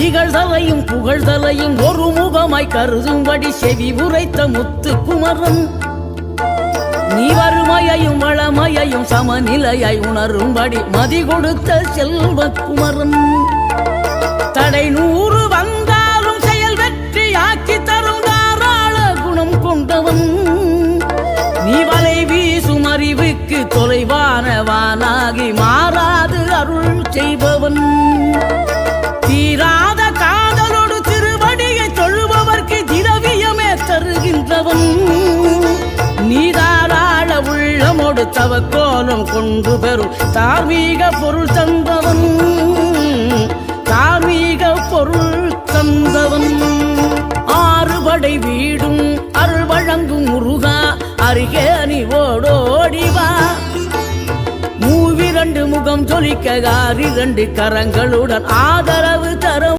இகழ்தலையும் புகழ்தலையும் ஒரு முகமாய் கருதும்படி செவி உரைத்த முத்து குமரன் நீ வறுமையையும் வளமையையும் சமநிலையாய் உணரும்படி மதி கொடுத்த செல்வ குமரன் தடை 100 வந்தாலும் செயல் வெற்றியாக்கி தரும் தாராள குணம் கொண்டவன் நீ வலை வீசும் அறிவுக்கு தொலைவானவானாகி மாறாது அருள் செய்பவன் தீராத காதலோடு திருவடியை தொழுபவர்க்கு திரவியமே தருகின்றவன் நீதாராள உள்ளமோடு தவக்கோலம் கொண்டு பெறும் தார்மீக பொருள் தந்தவன் தார்மீக பொருள் தந்தவன் ஆறுபடை வீடும் அருள் வழங்கும் முருகா அருகே நீ ஓடோடிவா மூவிரண்டு முகம் ஜொலிக்க 2 கரங்களுடன் ஆதரவு தரும்